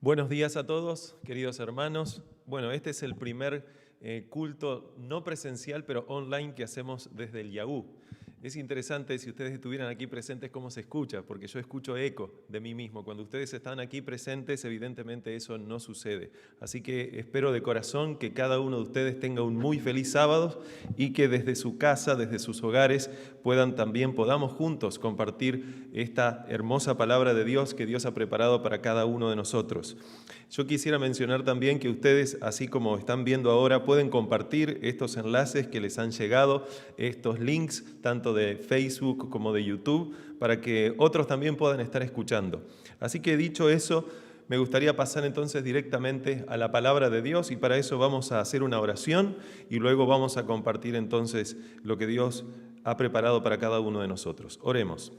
Buenos días a todos, queridos hermanos. Bueno, este es el primer culto no presencial, pero online que hacemos desde el Yahoo. Es interesante si ustedes estuvieran aquí presentes cómo se escucha, porque yo escucho eco de mí mismo. Cuando ustedes están aquí presentes, evidentemente eso no sucede. Así que espero de corazón que cada uno de ustedes tenga un muy feliz sábado y que desde su casa, desde sus hogares, podamos juntos compartir esta hermosa palabra de Dios que Dios ha preparado para cada uno de nosotros. Yo quisiera mencionar también que ustedes, así como están viendo ahora, pueden compartir estos enlaces que les han llegado, estos links, tanto de Facebook como de YouTube, para que otros también puedan estar escuchando. Así que dicho eso, me gustaría pasar entonces directamente a la palabra de Dios y para eso vamos a hacer una oración y luego vamos a compartir entonces lo que Dios ha preparado para cada uno de nosotros. Oremos.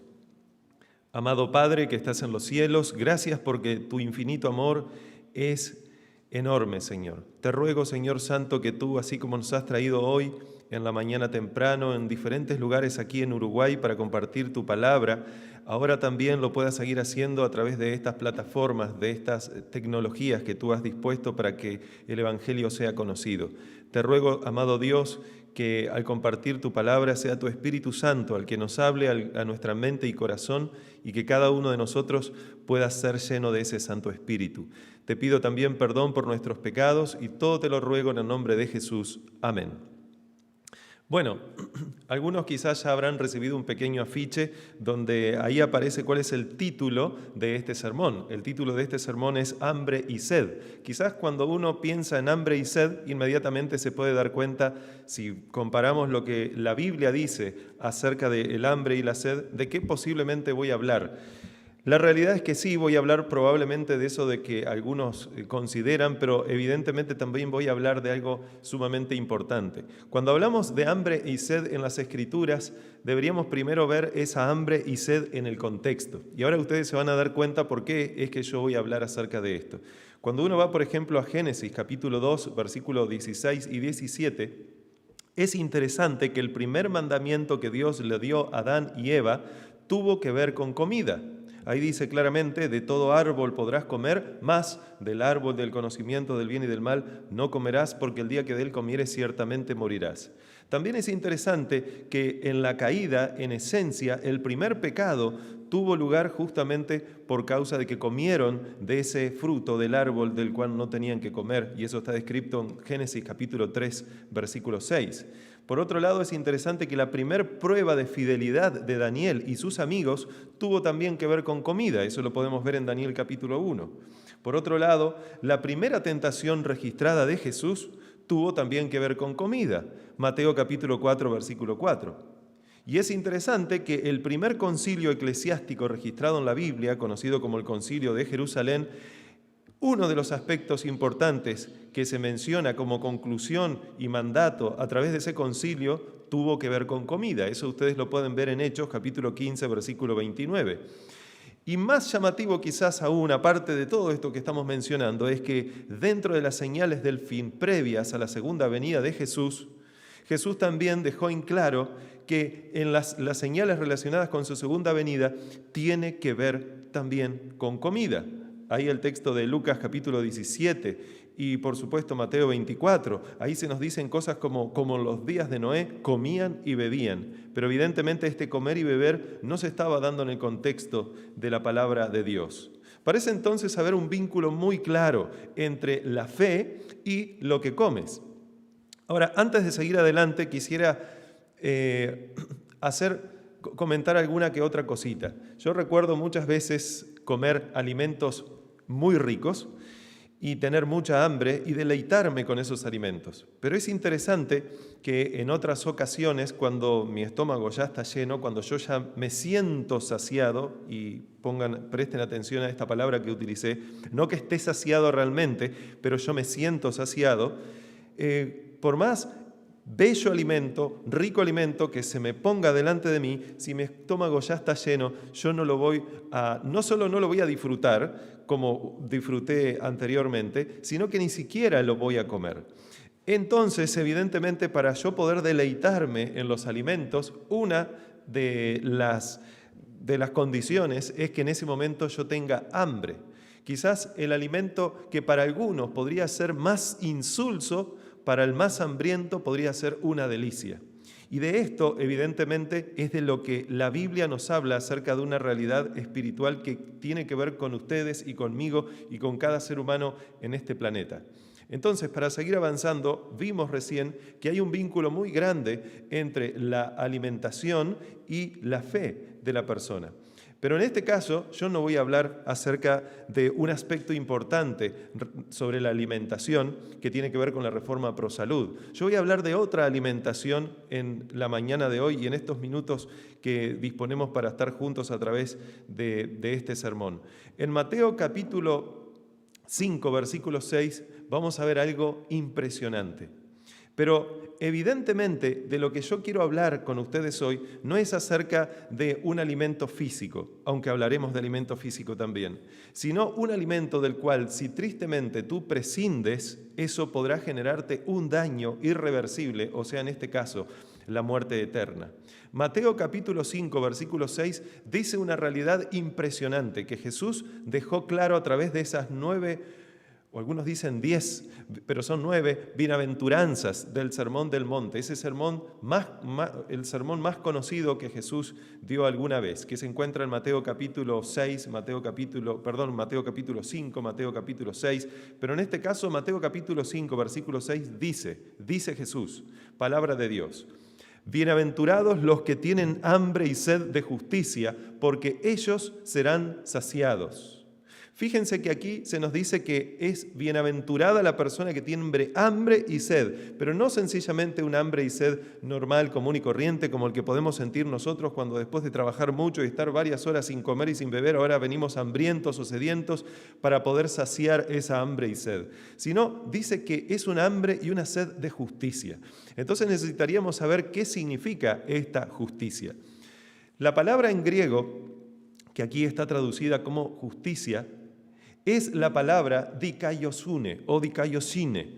Amado Padre que estás en los cielos, gracias porque tu infinito amor es enorme, Señor. Te ruego, Señor Santo, que tú, así como nos has traído hoy en la mañana temprano, en diferentes lugares aquí en Uruguay para compartir tu palabra, ahora también lo puedas seguir haciendo a través de estas plataformas, de estas tecnologías que tú has dispuesto para que el Evangelio sea conocido. Te ruego, amado Dios, que al compartir tu palabra sea tu Espíritu Santo al que nos hable a nuestra mente y corazón y que cada uno de nosotros pueda ser lleno de ese Santo Espíritu. Te pido también perdón por nuestros pecados y todo te lo ruego en el nombre de Jesús. Amén. Bueno, algunos quizás ya habrán recibido un pequeño afiche donde ahí aparece cuál es el título de este sermón. El título de este sermón es Hambre y Sed. Quizás cuando uno piensa en hambre y sed, inmediatamente se puede dar cuenta, si comparamos lo que la Biblia dice acerca del hambre y la sed, de qué posiblemente voy a hablar. La realidad es que sí, voy a hablar probablemente de eso de que algunos consideran, pero evidentemente también voy a hablar de algo sumamente importante. Cuando hablamos de hambre y sed en las Escrituras, deberíamos primero ver esa hambre y sed en el contexto. Y ahora ustedes se van a dar cuenta por qué es que yo voy a hablar acerca de esto. Cuando uno va, por ejemplo, a Génesis, capítulo 2, versículos 16 y 17, es interesante que el primer mandamiento que Dios le dio a Adán y Eva tuvo que ver con comida. Ahí dice claramente, de todo árbol podrás comer, mas del árbol del conocimiento del bien y del mal no comerás, porque el día que de él comieres ciertamente morirás. También es interesante que en la caída, en esencia, el primer pecado tuvo lugar justamente por causa de que comieron de ese fruto del árbol del cual no tenían que comer, y eso está descrito en Génesis capítulo 3, versículo 6. Por otro lado, es interesante que la primer prueba de fidelidad de Daniel y sus amigos tuvo también que ver con comida. Eso lo podemos ver en Daniel capítulo 1. Por otro lado, la primera tentación registrada de Jesús tuvo también que ver con comida. Mateo capítulo 4, versículo 4. Y es interesante que el primer concilio eclesiástico registrado en la Biblia, conocido como el Concilio de Jerusalén, uno de los aspectos importantes que se menciona como conclusión y mandato a través de ese concilio tuvo que ver con comida. Eso ustedes lo pueden ver en Hechos, capítulo 15, versículo 29. Y más llamativo quizás aún, aparte de todo esto que estamos mencionando, es que dentro de las señales del fin previas a la segunda venida de Jesús, Jesús también dejó en claro que en las señales relacionadas con su segunda venida tiene que ver también con comida. Ahí el texto de Lucas capítulo 17 y por supuesto Mateo 24. Ahí se nos dicen cosas como los días de Noé comían y bebían. Pero evidentemente este comer y beber no se estaba dando en el contexto de la palabra de Dios. Parece entonces haber un vínculo muy claro entre la fe y lo que comes. Ahora, antes de seguir adelante, quisiera comentar alguna que otra cosita. Yo recuerdo muchas veces comer alimentos muy ricos y tener mucha hambre y deleitarme con esos alimentos. Pero es interesante que en otras ocasiones, cuando mi estómago ya está lleno, cuando yo ya me siento saciado, y presten atención a esta palabra que utilicé, no que esté saciado realmente, pero yo me siento saciado, por más bello alimento, rico alimento que se me ponga delante de mí, si mi estómago ya está lleno, yo no solo no lo voy a disfrutar como disfruté anteriormente, sino que ni siquiera lo voy a comer. Entonces, evidentemente, para yo poder deleitarme en los alimentos, una de las condiciones es que en ese momento yo tenga hambre. Quizás el alimento que para algunos podría ser más insulso, para el más hambriento podría ser una delicia. Y de esto, evidentemente, es de lo que la Biblia nos habla acerca de una realidad espiritual que tiene que ver con ustedes y conmigo y con cada ser humano en este planeta. Entonces, para seguir avanzando, vimos recién que hay un vínculo muy grande entre la alimentación y la fe de la persona. Pero en este caso, yo no voy a hablar acerca de un aspecto importante sobre la alimentación que tiene que ver con la reforma pro salud. Yo voy a hablar de otra alimentación en la mañana de hoy y en estos minutos que disponemos para estar juntos a través de este sermón. En Mateo capítulo 5, versículo 6, vamos a ver algo impresionante. Pero evidentemente de lo que yo quiero hablar con ustedes hoy no es acerca de un alimento físico, aunque hablaremos de alimento físico también, sino un alimento del cual si tristemente tú prescindes, eso podrá generarte un daño irreversible, o sea, en este caso, la muerte eterna. Mateo capítulo 5, versículo 6, dice una realidad impresionante que Jesús dejó claro a través de esas 9, o algunos dicen 10, pero son 9 bienaventuranzas del Sermón del Monte, ese sermón el sermón más conocido que Jesús dio alguna vez, que se encuentra en Mateo capítulo 6, Mateo capítulo 5, Mateo capítulo 6, pero en este caso Mateo capítulo 5, versículo 6 dice Jesús, palabra de Dios: bienaventurados los que tienen hambre y sed de justicia, porque ellos serán saciados. Fíjense que aquí se nos dice que es bienaventurada la persona que tiene hambre y sed, pero no sencillamente un hambre y sed normal, común y corriente, como el que podemos sentir nosotros cuando después de trabajar mucho y estar varias horas sin comer y sin beber, ahora venimos hambrientos o sedientos para poder saciar esa hambre y sed, sino dice que es un hambre y una sed de justicia. Entonces necesitaríamos saber qué significa esta justicia. La palabra en griego, que aquí está traducida como justicia, es la palabra dikaiosune o dikaiosine.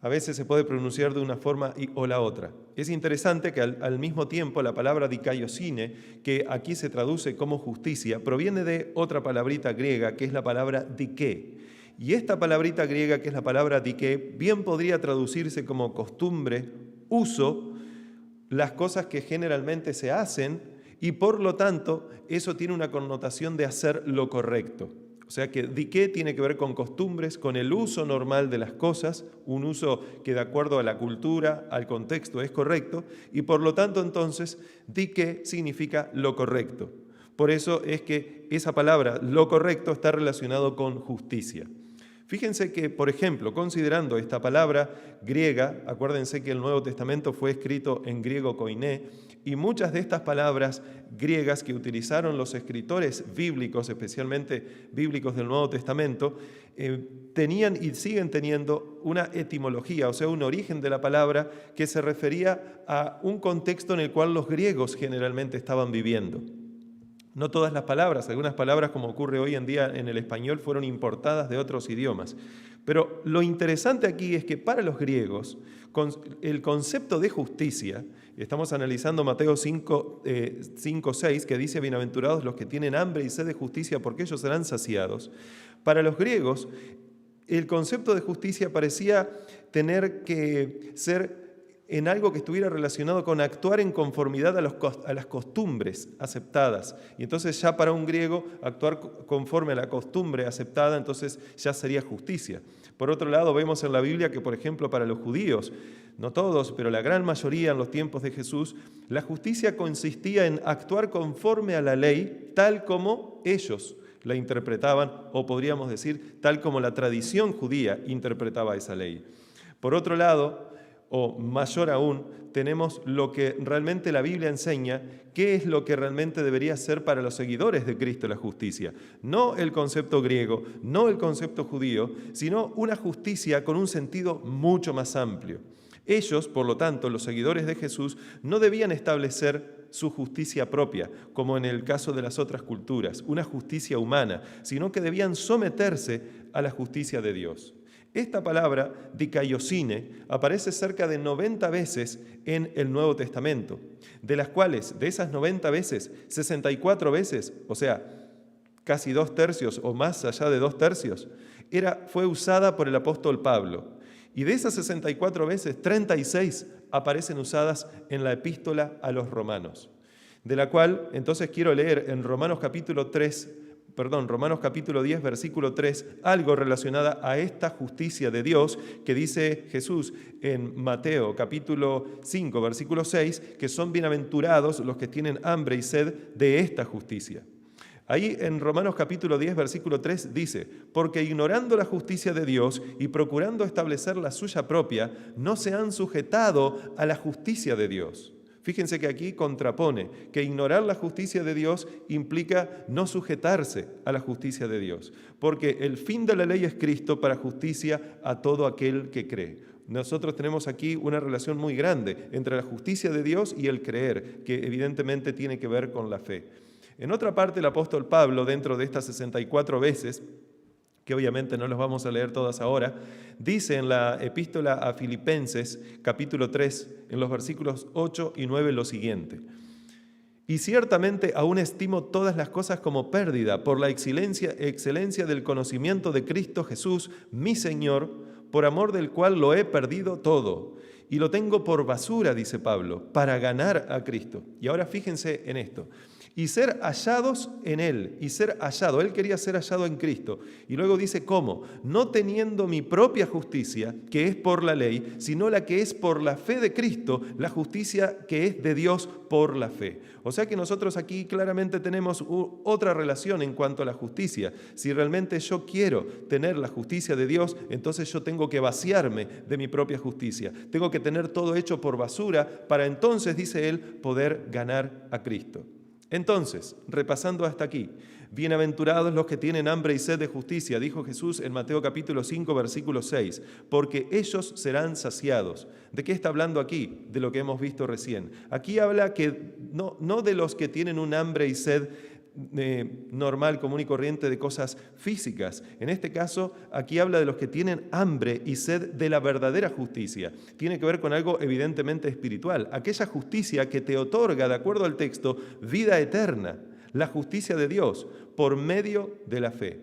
A veces se puede pronunciar de una forma o la otra. Es interesante que al mismo tiempo la palabra dikaiosine, que aquí se traduce como justicia, proviene de otra palabrita griega que es la palabra dike. Y esta palabrita griega, que es la palabra dike, bien podría traducirse como costumbre, uso, las cosas que generalmente se hacen, y por lo tanto eso tiene una connotación de hacer lo correcto. O sea que dike tiene que ver con costumbres, con el uso normal de las cosas, un uso que de acuerdo a la cultura, al contexto es correcto, y por lo tanto entonces dike significa lo correcto. Por eso es que esa palabra, lo correcto, está relacionado con justicia. Fíjense que, por ejemplo, considerando esta palabra griega, acuérdense que el Nuevo Testamento fue escrito en griego koiné, y muchas de estas palabras griegas que utilizaron los escritores bíblicos, especialmente bíblicos del Nuevo Testamento, tenían y siguen teniendo una etimología, o sea, un origen de la palabra que se refería a un contexto en el cual los griegos generalmente estaban viviendo. No todas las palabras, algunas palabras, como ocurre hoy en día en el español, fueron importadas de otros idiomas. Pero lo interesante aquí es que para los griegos, el concepto de justicia, estamos analizando Mateo 5, 6, que dice: bienaventurados los que tienen hambre y sed de justicia, porque ellos serán saciados. Para los griegos, el concepto de justicia parecía tener que ser en algo que estuviera relacionado con actuar en conformidad a las costumbres aceptadas. Y entonces ya para un griego actuar conforme a la costumbre aceptada, entonces ya sería justicia. Por otro lado, vemos en la Biblia que, por ejemplo, para los judíos, no todos, pero la gran mayoría en los tiempos de Jesús, la justicia consistía en actuar conforme a la ley tal como ellos la interpretaban, o podríamos decir, tal como la tradición judía interpretaba esa ley. Por otro lado, o mayor aún, tenemos lo que realmente la Biblia enseña, qué es lo que realmente debería ser para los seguidores de Cristo la justicia. No el concepto griego, no el concepto judío, sino una justicia con un sentido mucho más amplio. Ellos, por lo tanto, los seguidores de Jesús, no debían establecer su justicia propia, como en el caso de las otras culturas, una justicia humana, sino que debían someterse a la justicia de Dios. Esta palabra, dikaiosine, aparece cerca de 90 veces en el Nuevo Testamento, de las cuales, de esas 90 veces, 64 veces, o sea, casi 2/3 o más allá de 2/3, fue usada por el apóstol Pablo. Y de esas 64 veces, 36 aparecen usadas en la epístola a los romanos, de la cual entonces quiero leer en Romanos capítulo 10, versículo 3, algo relacionada a esta justicia de Dios que dice Jesús en Mateo capítulo 5, versículo 6, que son bienaventurados los que tienen hambre y sed de esta justicia. Ahí en Romanos capítulo 10, versículo 3 dice, porque ignorando la justicia de Dios y procurando establecer la suya propia, no se han sujetado a la justicia de Dios. Fíjense que aquí contrapone que ignorar la justicia de Dios implica no sujetarse a la justicia de Dios, porque el fin de la ley es Cristo para justicia a todo aquel que cree. Nosotros tenemos aquí una relación muy grande entre la justicia de Dios y el creer, que evidentemente tiene que ver con la fe. En otra parte, el apóstol Pablo, dentro de estas 64 veces, que obviamente no los vamos a leer todas ahora, dice en la epístola a Filipenses, capítulo 3, en los versículos 8 y 9 lo siguiente. Y ciertamente aún estimo todas las cosas como pérdida por la excelencia del conocimiento de Cristo Jesús, mi Señor, por amor del cual lo he perdido todo. Y lo tengo por basura, dice Pablo, para ganar a Cristo. Y ahora fíjense en esto. Y ser hallados en Él, y ser hallado. Él quería ser hallado en Cristo. Y luego dice, ¿cómo? No teniendo mi propia justicia, que es por la ley, sino la que es por la fe de Cristo, la justicia que es de Dios por la fe. O sea que nosotros aquí claramente tenemos otra relación en cuanto a la justicia. Si realmente yo quiero tener la justicia de Dios, entonces yo tengo que vaciarme de mi propia justicia. Tengo que tener todo hecho por basura para entonces, dice él, poder ganar a Cristo. Entonces, repasando hasta aquí, bienaventurados los que tienen hambre y sed de justicia, dijo Jesús en Mateo capítulo 5, versículo 6, porque ellos serán saciados. ¿De qué está hablando aquí? De lo que hemos visto recién. Aquí habla que no de los que tienen un hambre y sed normal, común y corriente de cosas físicas. En este caso, aquí habla de los que tienen hambre y sed de la verdadera justicia. Tiene que ver con algo evidentemente espiritual. Aquella justicia que te otorga, de acuerdo al texto, vida eterna. La justicia de Dios por medio de la fe.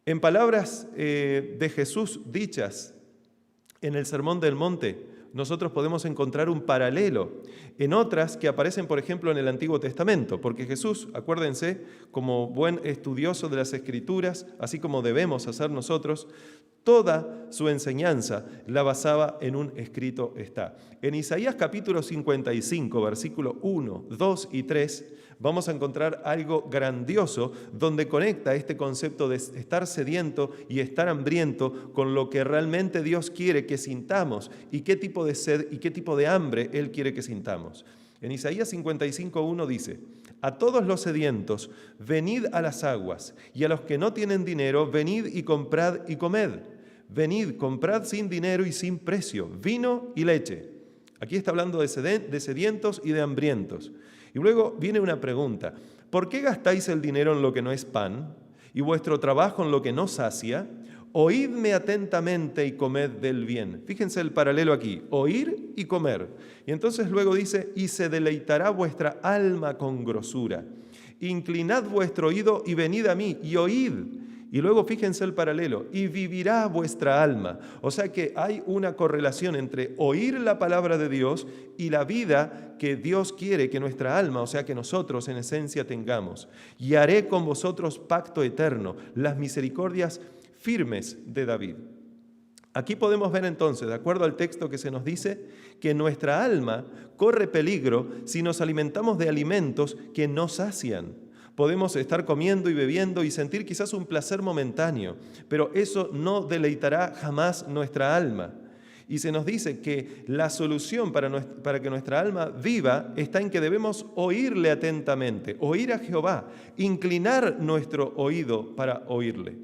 En palabras de Jesús dichas en el Sermón del Monte, nosotros podemos encontrar un paralelo en otras que aparecen, por ejemplo, en el Antiguo Testamento, porque Jesús, acuérdense, como buen estudioso de las Escrituras, así como debemos hacer nosotros, toda su enseñanza la basaba en un escrito está. En Isaías capítulo 55, versículo 1, 2 y 3, vamos a encontrar algo grandioso donde conecta este concepto de estar sediento y estar hambriento con lo que realmente Dios quiere que sintamos y qué tipo de sed y qué tipo de hambre Él quiere que sintamos. En Isaías 55:1 dice, a todos los sedientos, venid a las aguas, y a los que no tienen dinero, venid y comprad y comed. Venid, comprad sin dinero y sin precio, vino y leche. Aquí está hablando de sedientos y de hambrientos. Y luego viene una pregunta, ¿por qué gastáis el dinero en lo que no es pan y vuestro trabajo en lo que no sacia? Oídme atentamente y comed del bien. Fíjense el paralelo aquí, oír y comer. Y entonces luego dice, y se deleitará vuestra alma con grosura. Inclinad vuestro oído y venid a mí y oíd. Y luego fíjense el paralelo, y vivirá vuestra alma. O sea que hay una correlación entre oír la palabra de Dios y la vida que Dios quiere que nuestra alma, o sea que nosotros en esencia tengamos. Y haré con vosotros pacto eterno, las misericordias firmes de David. Aquí podemos ver entonces, de acuerdo al texto que se nos dice, que nuestra alma corre peligro si nos alimentamos de alimentos que no sacian. Podemos estar comiendo y bebiendo y sentir quizás un placer momentáneo, pero eso no deleitará jamás nuestra alma. Y se nos dice que la solución para que nuestra alma viva está en que debemos oírle atentamente, oír a Jehová, inclinar nuestro oído para oírle.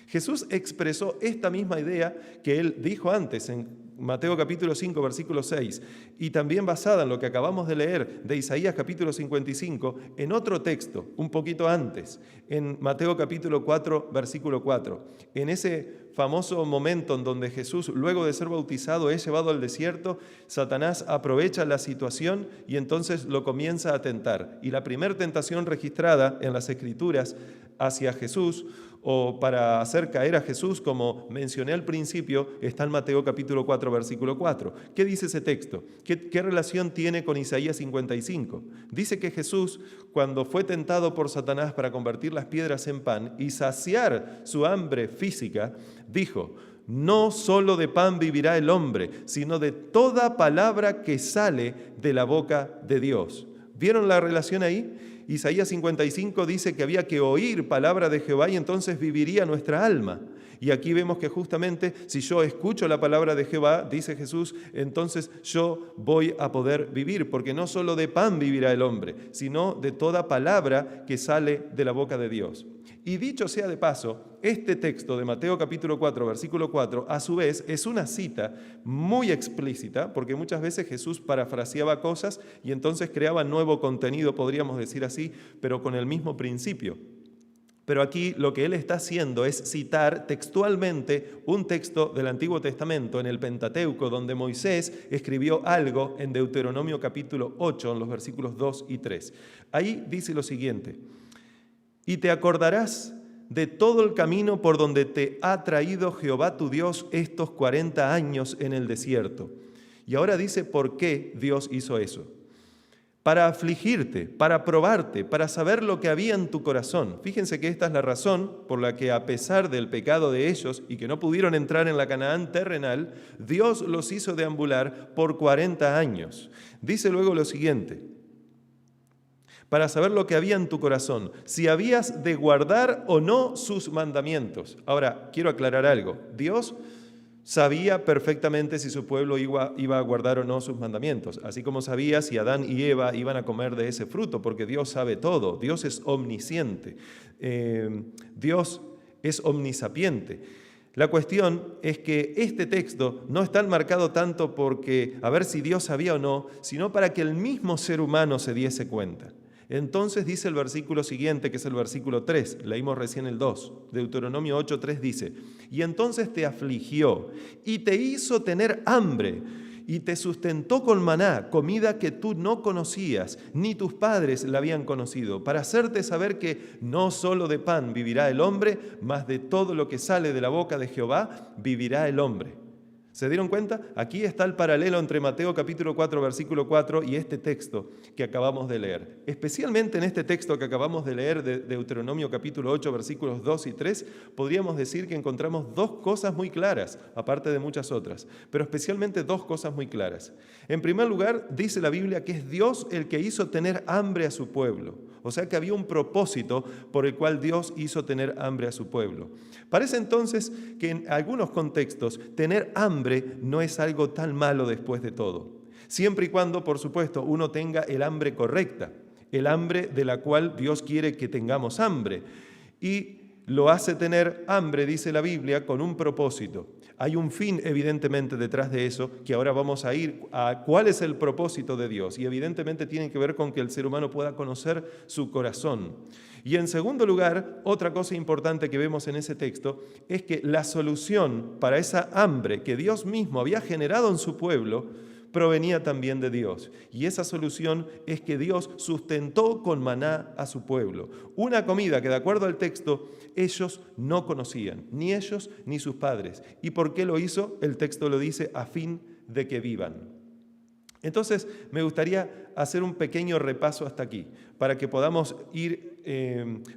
Jesús expresó esta misma idea que él dijo antes en Mateo capítulo 5, versículo 6, y también basada en lo que acabamos de leer de Isaías capítulo 55, en otro texto, un poquito antes, en Mateo capítulo 4, versículo 4, en ese famoso momento en donde Jesús, luego de ser bautizado, es llevado al desierto, Satanás aprovecha la situación y entonces lo comienza a tentar. Y la primera tentación registrada en las Escrituras hacia Jesús, o para hacer caer a Jesús, como mencioné al principio, está en Mateo capítulo 4, versículo 4. ¿Qué dice ese texto? ¿Qué relación tiene con Isaías 55? Dice que Jesús, cuando fue tentado por Satanás para convertir las piedras en pan y saciar su hambre física, dijo: no solo de pan vivirá el hombre, sino de toda palabra que sale de la boca de Dios. ¿Vieron la relación ahí? Isaías 55 dice que había que oír palabra de Jehová y entonces viviría nuestra alma. Y aquí vemos que justamente si yo escucho la palabra de Jehová, dice Jesús, entonces yo voy a poder vivir, porque no solo de pan vivirá el hombre, sino de toda palabra que sale de la boca de Dios. Y dicho sea de paso, este texto de Mateo capítulo 4, versículo 4, a su vez es una cita muy explícita, porque muchas veces Jesús parafraseaba cosas y entonces creaba nuevo contenido, podríamos decir así, pero con el mismo principio. Pero aquí lo que él está haciendo es citar textualmente un texto del Antiguo Testamento en el Pentateuco, donde Moisés escribió algo en Deuteronomio capítulo 8, en los versículos 2 y 3. Ahí dice lo siguiente: y te acordarás de todo el camino por donde te ha traído Jehová tu Dios estos 40 años en el desierto. Y ahora dice por qué Dios hizo eso. Para afligirte, para probarte, para saber lo que había en tu corazón. Fíjense que esta es la razón por la que, a pesar del pecado de ellos y que no pudieron entrar en la Canaán terrenal, Dios los hizo deambular por 40 años. Dice luego lo siguiente: para saber lo que había en tu corazón, si habías de guardar o no sus mandamientos. Ahora, quiero aclarar algo. Dios sabía perfectamente si su pueblo iba a guardar o no sus mandamientos, así como sabía si Adán y Eva iban a comer de ese fruto, porque Dios sabe todo. Dios es omnisciente. Dios es omnisapiente. La cuestión es que este texto no está enmarcado tanto porque a ver si Dios sabía o no, sino para que el mismo ser humano se diese cuenta. Entonces dice el versículo siguiente, que es el versículo 3, leímos recién el 2, Deuteronomio 8:3 dice: y entonces te afligió y te hizo tener hambre y te sustentó con maná, comida que tú no conocías, ni tus padres la habían conocido, para hacerte saber que no solo de pan vivirá el hombre, mas de todo lo que sale de la boca de Jehová vivirá el hombre. ¿Se dieron cuenta? Aquí está el paralelo entre Mateo capítulo 4, versículo 4 y este texto que acabamos de leer. Especialmente en este texto que acabamos de leer de Deuteronomio capítulo 8, versículos 2 y 3, podríamos decir que encontramos dos cosas muy claras, aparte de muchas otras, pero especialmente dos cosas muy claras. En primer lugar, dice la Biblia que es Dios el que hizo tener hambre a su pueblo. O sea que había un propósito por el cual Dios hizo tener hambre a su pueblo. Parece entonces que en algunos contextos tener hambre no es algo tan malo después de todo. Siempre y cuando, por supuesto, uno tenga el hambre correcta, el hambre de la cual Dios quiere que tengamos hambre. Y lo hace tener hambre, dice la Biblia, con un propósito. Hay un fin, evidentemente, detrás de eso, que ahora vamos a ir a cuál es el propósito de Dios. Y evidentemente tiene que ver con que el ser humano pueda conocer su corazón. Y en segundo lugar, otra cosa importante que vemos en ese texto es que la solución para esa hambre que Dios mismo había generado en su pueblo provenía también de Dios. Y esa solución es que Dios sustentó con maná a su pueblo. Una comida que, de acuerdo al texto, ellos no conocían, ni ellos ni sus padres. ¿Y por qué lo hizo? El texto lo dice: a fin de que vivan. Entonces, me gustaría hacer un pequeño repaso hasta aquí, para que podamos ir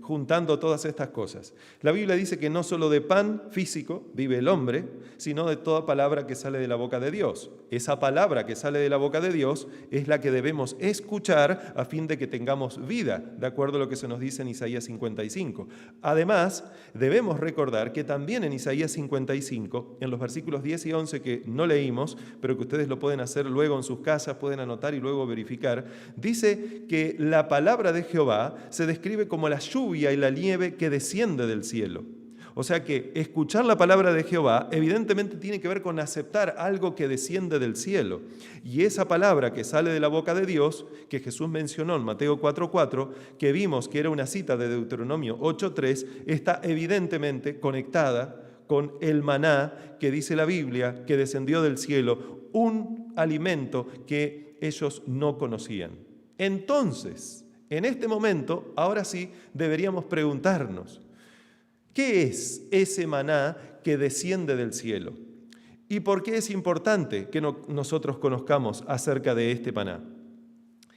juntando todas estas cosas. La Biblia dice que no solo de pan físico vive el hombre, sino de toda palabra que sale de la boca de Dios. Esa palabra que sale de la boca de Dios es la que debemos escuchar a fin de que tengamos vida, de acuerdo a lo que se nos dice en Isaías 55. Además, debemos recordar que también en Isaías 55, en los versículos 10 y 11 que no leímos, pero que ustedes lo pueden hacer luego en sus casas, pueden anotar y luego verificar, dice que la palabra de Jehová se describe como la lluvia y la nieve que desciende del cielo. O sea que escuchar la palabra de Jehová evidentemente tiene que ver con aceptar algo que desciende del cielo. Y esa palabra que sale de la boca de Dios, que Jesús mencionó en Mateo 4:4, que vimos que era una cita de Deuteronomio 8:3, está evidentemente conectada con el maná que dice la Biblia que descendió del cielo, un alimento que ellos no conocían. Entonces, en este momento, ahora sí, deberíamos preguntarnos, ¿qué es ese maná que desciende del cielo? ¿Y por qué es importante que nosotros conozcamos acerca de este maná?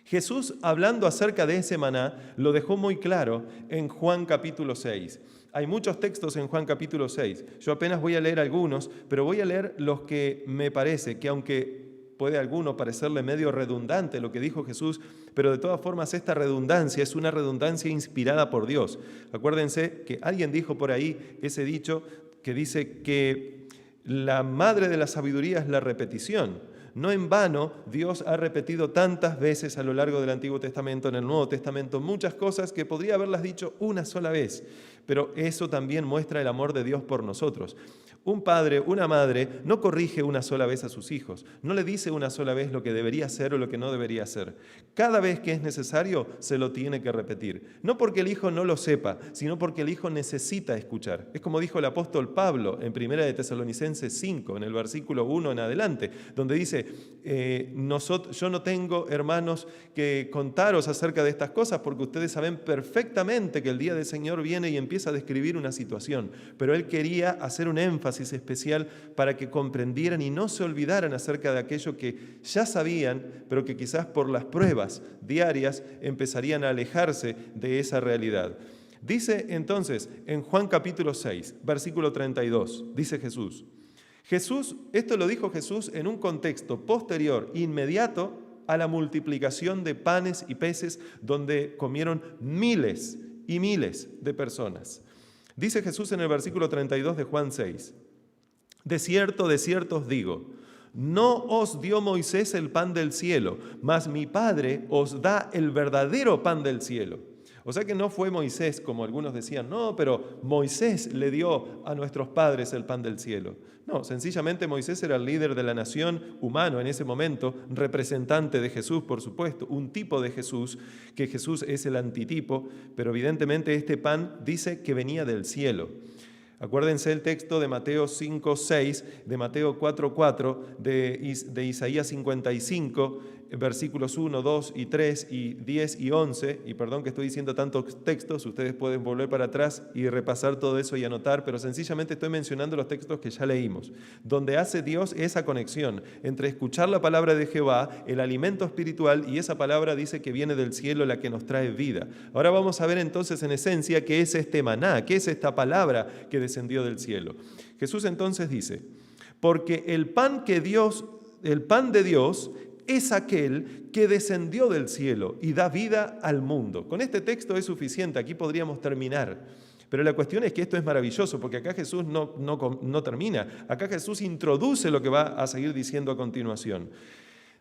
Jesús, hablando acerca de ese maná, lo dejó muy claro en Juan capítulo 6. Hay muchos textos en Juan capítulo 6. Yo apenas voy a leer algunos, pero voy a leer los que me parece que aunque puede a alguno parecerle medio redundante lo que dijo Jesús, pero de todas formas esta redundancia es una redundancia inspirada por Dios. Acuérdense que alguien dijo por ahí ese dicho que dice que la madre de la sabiduría es la repetición. No en vano Dios ha repetido tantas veces a lo largo del Antiguo Testamento, en el Nuevo Testamento, muchas cosas que podría haberlas dicho una sola vez, pero eso también muestra el amor de Dios por nosotros. Un padre, una madre, no corrige una sola vez a sus hijos, no le dice una sola vez lo que debería hacer o lo que no debería hacer. Cada vez que es necesario, se lo tiene que repetir. No porque el hijo no lo sepa, sino porque el hijo necesita escuchar. Es como dijo el apóstol Pablo en 1 de Tesalonicenses 5, en el versículo 1 en adelante, donde dice, yo no tengo, hermanos, que contaros acerca de estas cosas, porque ustedes saben perfectamente que el día del Señor viene y empieza a describir una situación, pero él quería hacer un énfasis especial para que comprendieran y no se olvidaran acerca de aquello que ya sabían, pero que quizás por las pruebas diarias empezarían a alejarse de esa realidad. Dice entonces en Juan capítulo 6, versículo 32, dice Jesús, esto lo dijo Jesús en un contexto posterior, inmediato a la multiplicación de panes y peces, donde comieron miles y miles de personas. Dice Jesús en el versículo 32 de Juan 6, de cierto os digo, no os dio Moisés el pan del cielo, mas mi Padre os da el verdadero pan del cielo. O sea que no fue Moisés, como algunos decían, no, pero Moisés le dio a nuestros padres el pan del cielo. No, sencillamente Moisés era el líder de la nación humano en ese momento, representante de Jesús, por supuesto, un tipo de Jesús, que Jesús es el antitipo, pero evidentemente este pan dice que venía del cielo. Acuérdense el texto de Mateo 5:6, de Mateo 4:4, de Isaías 55, versículos 1, 2 y 3 y 10 y 11, y perdón que estoy diciendo tantos textos, ustedes pueden volver para atrás y repasar todo eso y anotar, pero sencillamente estoy mencionando los textos que ya leímos, donde hace Dios esa conexión entre escuchar la palabra de Jehová, el alimento espiritual, y esa palabra dice que viene del cielo, la que nos trae vida. Ahora vamos a ver entonces en esencia qué es este maná, qué es esta palabra que descendió del cielo. Jesús entonces dice, porque el pan de Dios es aquel que descendió del cielo y da vida al mundo. Con este texto es suficiente, aquí podríamos terminar. Pero la cuestión es que esto es maravilloso, porque acá Jesús no termina. Acá Jesús introduce lo que va a seguir diciendo a continuación.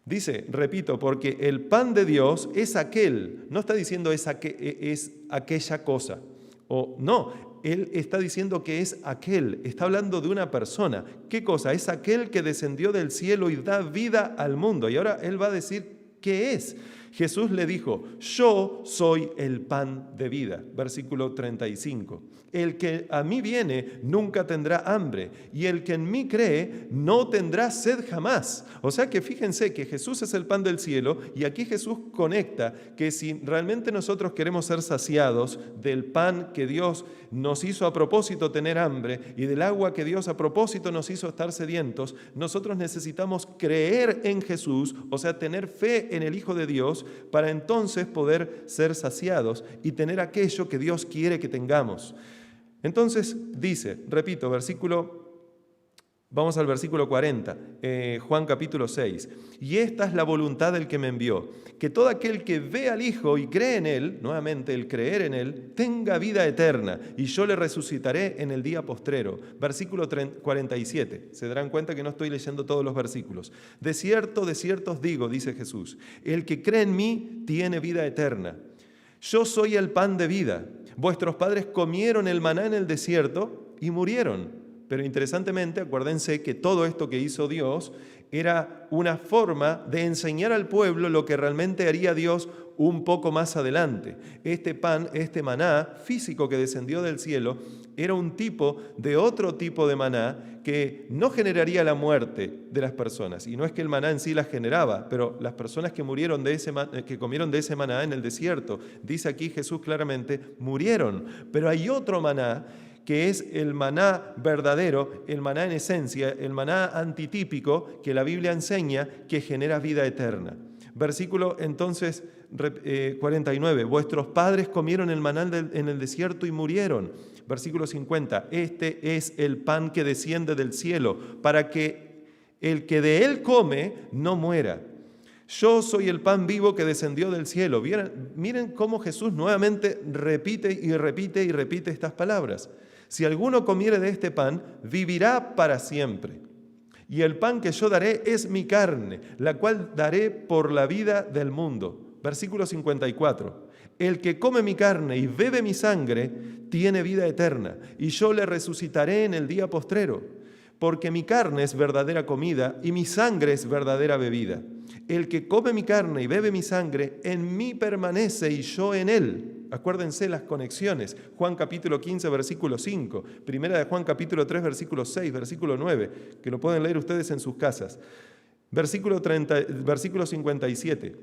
Dice, repito, porque el pan de Dios es aquel, no está diciendo es aquella cosa, o no. Él está diciendo que es aquel, está hablando de una persona. ¿Qué cosa? Es aquel que descendió del cielo y da vida al mundo. Y ahora él va a decir qué es. Jesús le dijo, yo soy el pan de vida. Versículo 35. El que a mí viene nunca tendrá hambre, y el que en mí cree no tendrá sed jamás. O sea que fíjense que Jesús es el pan del cielo, y aquí Jesús conecta que si realmente nosotros queremos ser saciados del pan que Dios nos hizo a propósito tener hambre, y del agua que Dios a propósito nos hizo estar sedientos, nosotros necesitamos creer en Jesús, o sea, tener fe en el Hijo de Dios, para entonces poder ser saciados y tener aquello que Dios quiere que tengamos. Entonces dice, repito, vamos al versículo 40, Juan capítulo 6. Y esta es la voluntad del que me envió, que todo aquel que ve al Hijo y cree en Él, nuevamente el creer en Él, tenga vida eterna, y yo le resucitaré en el día postrero. Versículo 47. Se darán cuenta que no estoy leyendo todos los versículos. De cierto os digo, dice Jesús, el que cree en mí tiene vida eterna. Yo soy el pan de vida. Vuestros padres comieron el maná en el desierto, y murieron. Pero interesantemente, acuérdense que todo esto que hizo Dios era una forma de enseñar al pueblo lo que realmente haría Dios un poco más adelante. Este pan, este maná físico que descendió del cielo, era un tipo de otro tipo de maná que no generaría la muerte de las personas. Y no es que el maná en sí la generaba, pero las personas que murieron que comieron de ese maná en el desierto, dice aquí Jesús claramente, murieron. Pero hay otro maná que es el maná verdadero, el maná en esencia, el maná antitípico que la Biblia enseña que genera vida eterna. Versículo entonces 49, vuestros padres comieron el maná en el desierto y murieron. Versículo 50, este es el pan que desciende del cielo, para que el que de él come no muera. Yo soy el pan vivo que descendió del cielo. Miren cómo Jesús nuevamente repite y repite y repite estas palabras. Si alguno comiere de este pan, vivirá para siempre. Y el pan que yo daré es mi carne, la cual daré por la vida del mundo. Versículo 54. El que come mi carne y bebe mi sangre, tiene vida eterna, y yo le resucitaré en el día postrero. Porque mi carne es verdadera comida y mi sangre es verdadera bebida. El que come mi carne y bebe mi sangre, en mí permanece y yo en él. Acuérdense las conexiones. Juan capítulo 15, versículo 5. Primera de Juan capítulo 3, versículo 6, versículo 9, que lo pueden leer ustedes en sus casas. Versículo 57.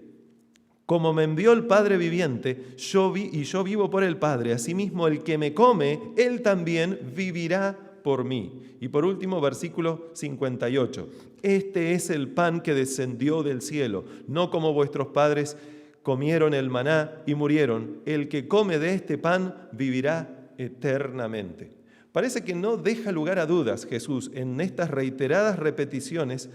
Como me envió el Padre viviente, yo vivo por el Padre. Asimismo, el que me come, él también vivirá por mí. Y por último, versículo 58. Este es el pan que descendió del cielo, no como vuestros padres comieron el maná y murieron. El que come de este pan vivirá eternamente. Parece que no deja lugar a dudas Jesús en estas reiteradas repeticiones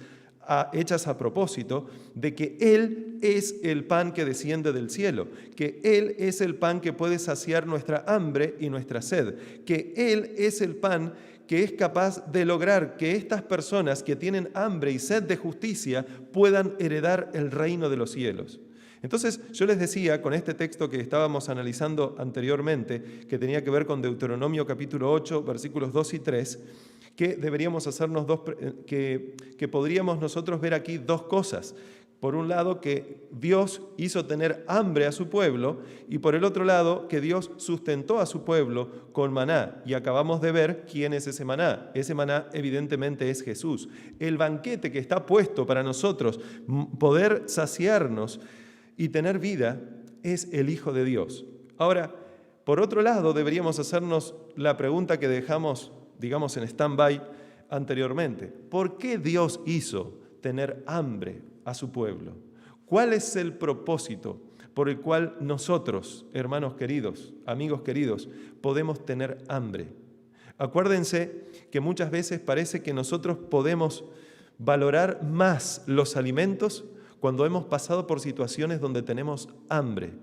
hechas a propósito de que Él es el pan que desciende del cielo, que Él es el pan que puede saciar nuestra hambre y nuestra sed, que Él es el pan que es capaz de lograr que estas personas que tienen hambre y sed de justicia puedan heredar el reino de los cielos. Entonces, yo les decía, con este texto que estábamos analizando anteriormente, que tenía que ver con Deuteronomio capítulo 8, versículos 2 y 3, que deberíamos hacernos que podríamos nosotros ver aquí dos cosas. Por un lado, que Dios hizo tener hambre a su pueblo, y por el otro lado, que Dios sustentó a su pueblo con maná. Y acabamos de ver quién es ese maná. Ese maná evidentemente es Jesús. El banquete que está puesto para nosotros poder saciarnos y tener vida es el Hijo de Dios. Ahora, por otro lado, deberíamos hacernos la pregunta que dejamos, digamos, en stand-by anteriormente. ¿Por qué Dios hizo tener hambre a su pueblo? ¿Cuál es el propósito por el cual nosotros, hermanos queridos, amigos queridos, podemos tener hambre? Acuérdense que muchas veces parece que nosotros podemos valorar más los alimentos cuando hemos pasado por situaciones donde tenemos hambre.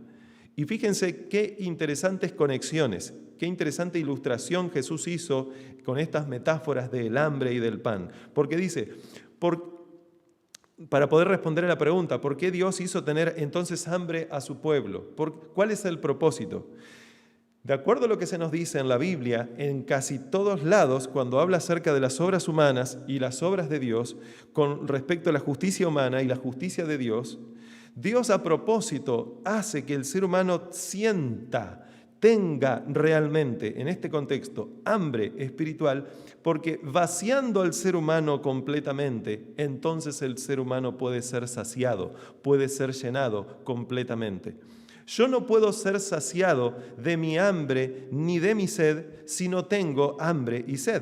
Y fíjense qué interesantes conexiones, qué interesante ilustración Jesús hizo con estas metáforas del hambre y del pan. Porque dice, para poder responder a la pregunta, ¿por qué Dios hizo tener entonces hambre a su pueblo? ¿Cuál es el propósito? De acuerdo a lo que se nos dice en la Biblia, en casi todos lados, cuando habla acerca de las obras humanas y las obras de Dios, con respecto a la justicia humana y la justicia de Dios, Dios a propósito hace que el ser humano tenga realmente, en este contexto, hambre espiritual, porque vaciando al ser humano completamente, entonces el ser humano puede ser saciado, puede ser llenado completamente. Yo no puedo ser saciado de mi hambre ni de mi sed si no tengo hambre y sed.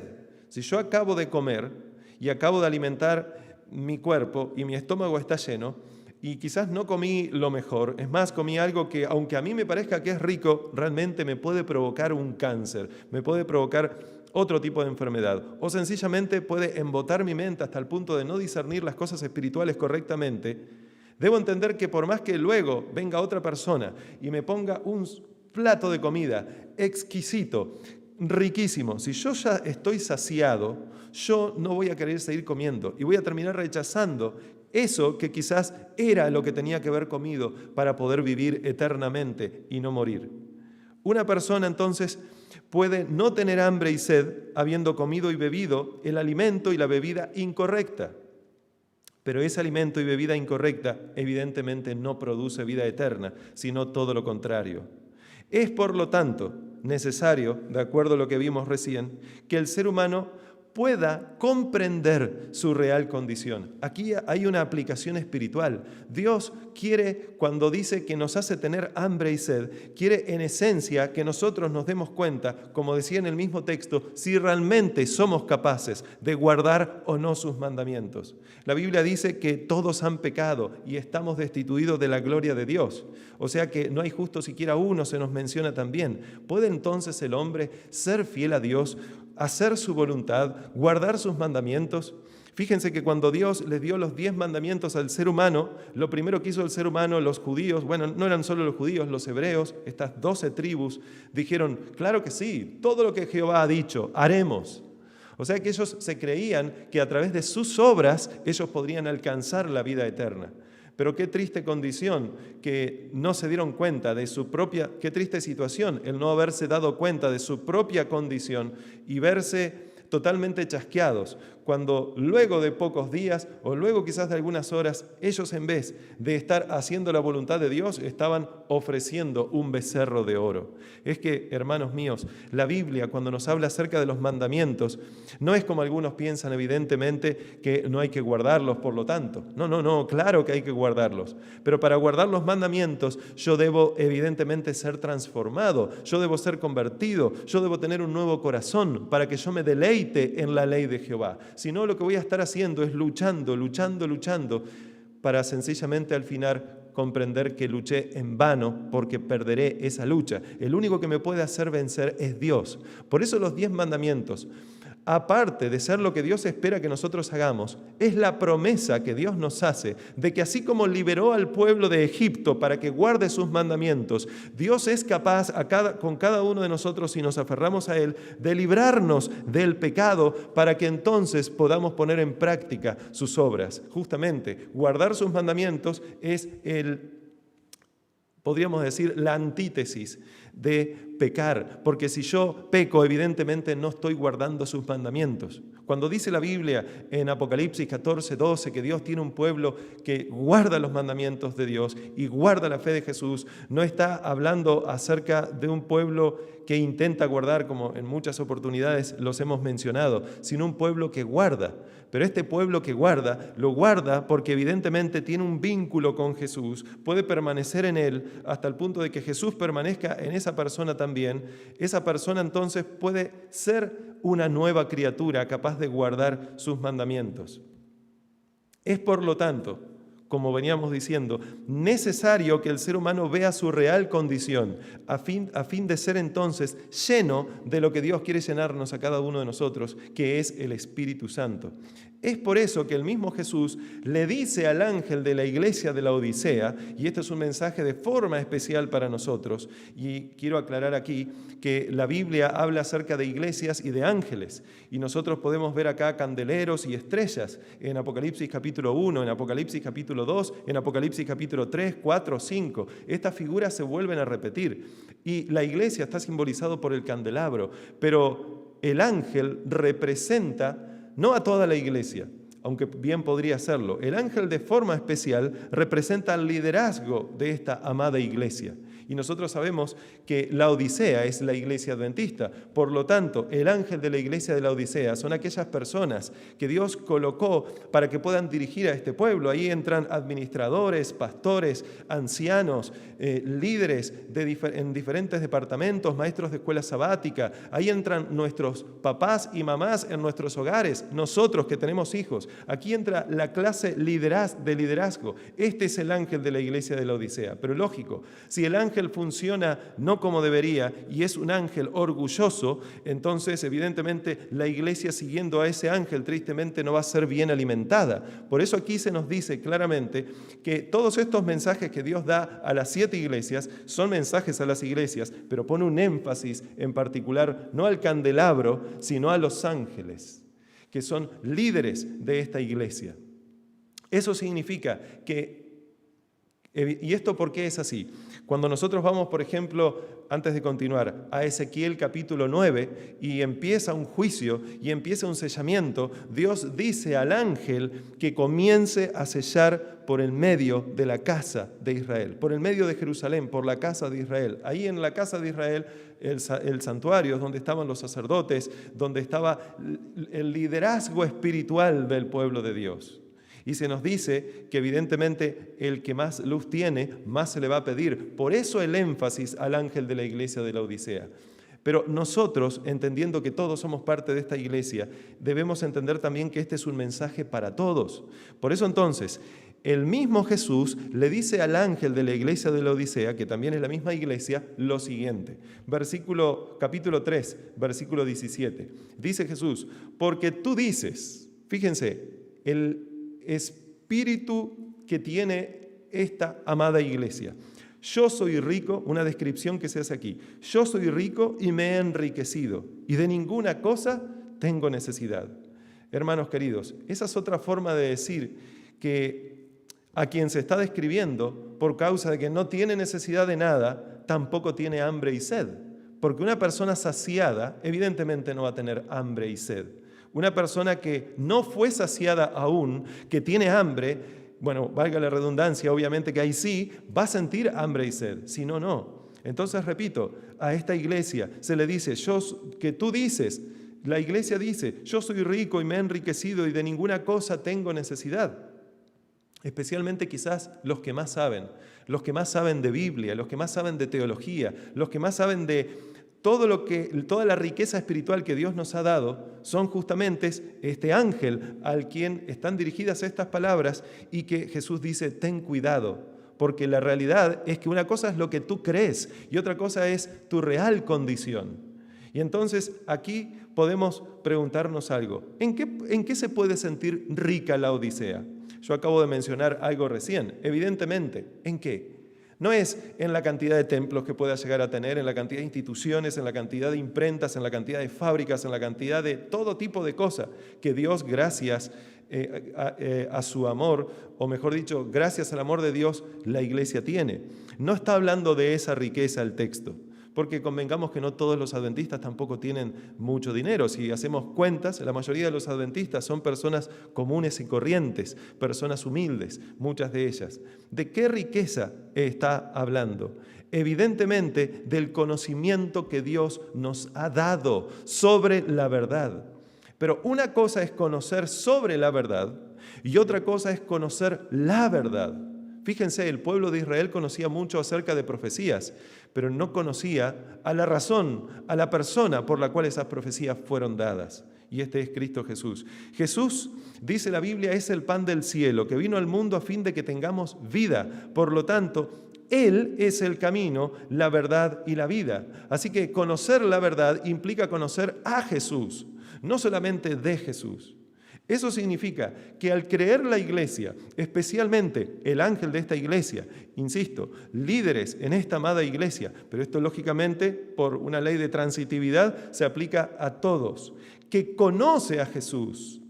Si yo acabo de comer y acabo de alimentar mi cuerpo y mi estómago está lleno y quizás no comí lo mejor, es más, comí algo que aunque a mí me parezca que es rico, realmente me puede provocar un cáncer, me puede provocar otro tipo de enfermedad o sencillamente puede embotar mi mente hasta el punto de no discernir las cosas espirituales correctamente. Debo entender que por más que luego venga otra persona y me ponga un plato de comida exquisito, riquísimo, si yo ya estoy saciado, yo no voy a querer seguir comiendo y voy a terminar rechazando eso que quizás era lo que tenía que haber comido para poder vivir eternamente y no morir. Una persona entonces puede no tener hambre y sed habiendo comido y bebido el alimento y la bebida incorrecta. Pero ese alimento y bebida incorrecta evidentemente no produce vida eterna, sino todo lo contrario. Es, por lo tanto, necesario, de acuerdo a lo que vimos recién, que el ser humano pueda comprender su real condición. Aquí hay una aplicación espiritual. Dios quiere, cuando dice que nos hace tener hambre y sed, quiere en esencia que nosotros nos demos cuenta, como decía en el mismo texto, si realmente somos capaces de guardar o no sus mandamientos. La Biblia dice que todos han pecado y estamos destituidos de la gloria de Dios. O sea que no hay justo siquiera uno, se nos menciona también. ¿Puede entonces el hombre ser fiel a Dios, hacer su voluntad, guardar sus mandamientos? Fíjense que cuando Dios les dio los 10 mandamientos al ser humano, lo primero que hizo el ser humano, los judíos, bueno, no eran solo los judíos, los hebreos, estas 12 tribus, dijeron, claro que sí, todo lo que Jehová ha dicho, haremos. O sea que ellos se creían que a través de sus obras ellos podrían alcanzar la vida eterna. Pero qué triste condición que no se dieron cuenta de su propia, qué triste situación el no haberse dado cuenta de su propia condición y verse totalmente chasqueados, cuando luego de pocos días o luego quizás de algunas horas, ellos en vez de estar haciendo la voluntad de Dios, estaban ofreciendo un becerro de oro. Es que, hermanos míos, la Biblia cuando nos habla acerca de los mandamientos, no es como algunos piensan evidentemente que no hay que guardarlos por lo tanto. No, claro que hay que guardarlos. Pero para guardar los mandamientos yo debo evidentemente ser transformado, yo debo ser convertido, yo debo tener un nuevo corazón para que yo me deleite en la ley de Jehová. Si no, lo que voy a estar haciendo es luchando para sencillamente al final comprender que luché en vano porque perderé esa lucha. El único que me puede hacer vencer es Dios. Por eso los 10 mandamientos, aparte de ser lo que Dios espera que nosotros hagamos, es la promesa que Dios nos hace de que así como liberó al pueblo de Egipto para que guarde sus mandamientos, Dios es capaz con cada uno de nosotros, si nos aferramos a Él, de librarnos del pecado para que entonces podamos poner en práctica sus obras. Justamente, guardar sus mandamientos es podríamos decir, la antítesis de pecar, porque si yo peco, evidentemente no estoy guardando sus mandamientos. Cuando dice la Biblia en Apocalipsis 14:12 que Dios tiene un pueblo que guarda los mandamientos de Dios y guarda la fe de Jesús, no está hablando acerca de un pueblo que intenta guardar, como en muchas oportunidades los hemos mencionado, sino un pueblo que guarda. Pero este pueblo que guarda, lo guarda porque evidentemente tiene un vínculo con Jesús, puede permanecer en Él hasta el punto de que Jesús permanezca en esa persona también. Esa persona entonces puede ser una nueva criatura capaz de guardar sus mandamientos. Es por lo tanto, como veníamos diciendo, necesario que el ser humano vea su real condición a fin de ser entonces lleno de lo que Dios quiere llenarnos a cada uno de nosotros, que es el Espíritu Santo. Es por eso que el mismo Jesús le dice al ángel de la iglesia de la Odisea, y este es un mensaje de forma especial para nosotros, y quiero aclarar aquí que la Biblia habla acerca de iglesias y de ángeles, y nosotros podemos ver acá candeleros y estrellas en Apocalipsis capítulo 1, en Apocalipsis capítulo 2, en Apocalipsis capítulo 3, 4, 5. Estas figuras se vuelven a repetir, y la iglesia está simbolizado por el candelabro, pero el ángel representa no a toda la iglesia, aunque bien podría serlo. El ángel de forma especial representa el liderazgo de esta amada iglesia. Y nosotros sabemos que la Odisea es la iglesia adventista. Por lo tanto, el ángel de la iglesia de la Odisea son aquellas personas que Dios colocó para que puedan dirigir a este pueblo. Ahí entran administradores, pastores, ancianos, líderes en diferentes departamentos, maestros de escuela sabática. Ahí entran nuestros papás y mamás en nuestros hogares, nosotros que tenemos hijos. Aquí entra la clase de liderazgo. Este es el ángel de la iglesia de la Odisea. Pero lógico, si el ángel funciona no como debería y es un ángel orgulloso, entonces evidentemente la iglesia siguiendo a ese ángel tristemente no va a ser bien alimentada. Por eso aquí se nos dice claramente que todos estos mensajes que Dios da a las 7 iglesias son mensajes a las iglesias, pero pone un énfasis en particular no al candelabro, sino a los ángeles, que son líderes de esta iglesia. Eso significa que ¿Y esto por qué es así? Cuando nosotros vamos, por ejemplo, antes de continuar, a Ezequiel capítulo 9 y empieza un juicio y empieza un sellamiento, Dios dice al ángel que comience a sellar por el medio de la casa de Israel, por el medio de Jerusalén, por la casa de Israel. Ahí en la casa de Israel, el santuario, donde estaban los sacerdotes, donde estaba el liderazgo espiritual del pueblo de Dios. Y se nos dice que evidentemente el que más luz tiene, más se le va a pedir. Por eso el énfasis al ángel de la iglesia de la Odisea. Pero nosotros, entendiendo que todos somos parte de esta iglesia, debemos entender también que este es un mensaje para todos. Por eso entonces, el mismo Jesús le dice al ángel de la iglesia de la Odisea, que también es la misma iglesia, lo siguiente. Capítulo 3, versículo 17. Dice Jesús, porque tú dices, fíjense, el espíritu que tiene esta amada iglesia. Yo soy rico, una descripción que se hace aquí. Yo soy rico y me he enriquecido y de ninguna cosa tengo necesidad. Hermanos queridos, esa es otra forma de decir que a quien se está describiendo, por causa de que no tiene necesidad de nada, tampoco tiene hambre y sed. Porque una persona saciada evidentemente no va a tener hambre y sed. Una persona que no fue saciada aún, que tiene hambre, bueno, valga la redundancia, obviamente que ahí sí, va a sentir hambre y sed, si no, no. Entonces, repito, a esta iglesia se le dice, que tú dices, la iglesia dice, yo soy rico y me he enriquecido y de ninguna cosa tengo necesidad. Especialmente quizás los que más saben de Biblia, los que más saben de teología, los que más saben de toda la riqueza espiritual que Dios nos ha dado, son justamente este ángel al quien están dirigidas estas palabras y que Jesús dice, ten cuidado, porque la realidad es que una cosa es lo que tú crees y otra cosa es tu real condición. Y entonces aquí podemos preguntarnos algo, ¿en qué se puede sentir rica la Odisea? Yo acabo de mencionar algo recién, evidentemente, ¿en qué? No es en la cantidad de templos que pueda llegar a tener, en la cantidad de instituciones, en la cantidad de imprentas, en la cantidad de fábricas, en la cantidad de todo tipo de cosas que Dios, gracias a su amor, o mejor dicho, gracias al amor de Dios, la iglesia tiene. No está hablando de esa riqueza el texto, porque convengamos que no todos los adventistas tampoco tienen mucho dinero. Si hacemos cuentas, la mayoría de los adventistas son personas comunes y corrientes, personas humildes, muchas de ellas. ¿De qué riqueza está hablando? Evidentemente, del conocimiento que Dios nos ha dado sobre la verdad. Pero una cosa es conocer sobre la verdad y otra cosa es conocer la verdad. Fíjense, el pueblo de Israel conocía mucho acerca de profecías, pero no conocía a la razón, a la persona por la cual esas profecías fueron dadas. Y este es Cristo Jesús. Jesús, dice la Biblia, es el pan del cielo, que vino al mundo a fin de que tengamos vida. Por lo tanto, Él es el camino, la verdad y la vida. Así que conocer la verdad implica conocer a Jesús, no solamente de Jesús. Eso significa que al creer la iglesia, especialmente el ángel de esta iglesia, insisto, líderes en esta amada iglesia, pero esto lógicamente por una ley de transitividad se aplica a todos, que conoce a Jesús,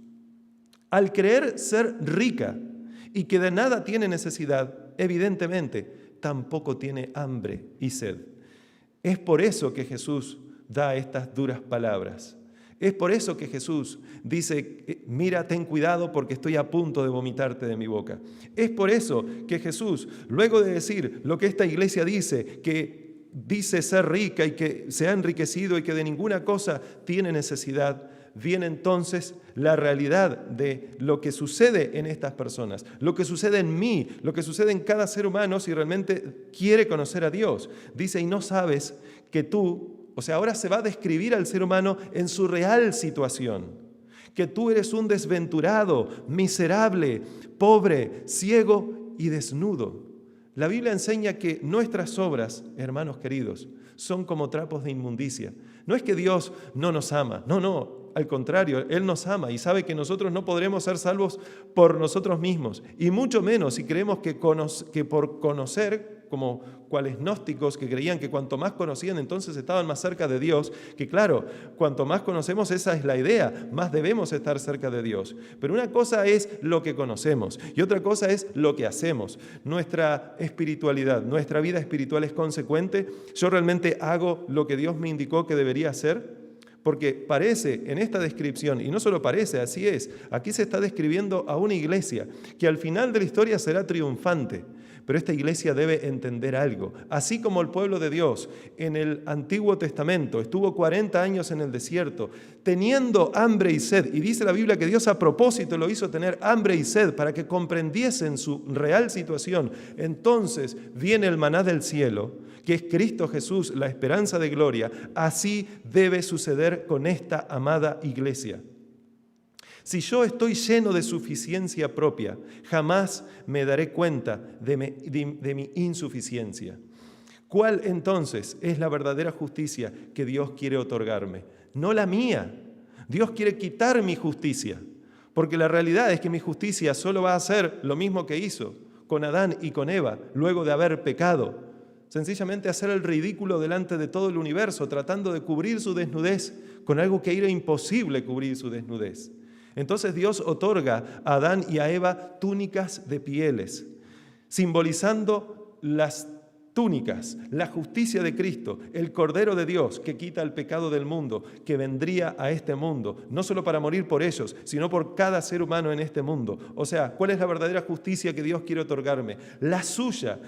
al creer ser rica y que de nada tiene necesidad, evidentemente tampoco tiene hambre y sed. Es por eso que Jesús da estas duras palabras. Es por eso que Jesús dice, mira, ten cuidado porque estoy a punto de vomitarte de mi boca. Es por eso que Jesús, luego de decir lo que esta iglesia dice, que dice ser rica y que se ha enriquecido y que de ninguna cosa tiene necesidad, viene entonces la realidad de lo que sucede en estas personas, lo que sucede en mí, lo que sucede en cada ser humano si realmente quiere conocer a Dios. Dice, y no sabes que tú... O sea, ahora se va a describir al ser humano en su real situación, que tú eres un desventurado, miserable, pobre, ciego y desnudo. La Biblia enseña que nuestras obras, hermanos queridos, son como trapos de inmundicia. No es que Dios no nos ama, no, al contrario, Él nos ama y sabe que nosotros no podremos ser salvos por nosotros mismos, y mucho menos si creemos que por conocer, como cuales gnósticos que creían que cuanto más conocían entonces estaban más cerca de Dios, que claro, cuanto más conocemos esa es la idea, más debemos estar cerca de Dios. Pero una cosa es lo que conocemos y otra cosa es lo que hacemos. Nuestra espiritualidad, nuestra vida espiritual es consecuente. ¿Yo realmente hago lo que Dios me indicó que debería hacer? Porque parece en esta descripción, y no solo parece, así es, aquí se está describiendo a una iglesia que al final de la historia será triunfante. Pero esta iglesia debe entender algo. Así como el pueblo de Dios en el Antiguo Testamento estuvo 40 años en el desierto, teniendo hambre y sed, y dice la Biblia que Dios a propósito lo hizo tener hambre y sed para que comprendiesen su real situación. Entonces viene el maná del cielo, que es Cristo Jesús, la esperanza de gloria. Así debe suceder con esta amada iglesia. Si yo estoy lleno de suficiencia propia, jamás me daré cuenta de mi insuficiencia. ¿Cuál entonces es la verdadera justicia que Dios quiere otorgarme? No la mía. Dios quiere quitar mi justicia, porque la realidad es que mi justicia solo va a hacer lo mismo que hizo con Adán y con Eva, luego de haber pecado. Sencillamente hacer el ridículo delante de todo el universo, tratando de cubrir su desnudez con algo que era imposible cubrir su desnudez. Entonces Dios otorga a Adán y a Eva túnicas de pieles, simbolizando las túnicas, la justicia de Cristo, el Cordero de Dios que quita el pecado del mundo, que vendría a este mundo, no solo para morir por ellos, sino por cada ser humano en este mundo. O sea, ¿cuál es la verdadera justicia que Dios quiere otorgarme? La suya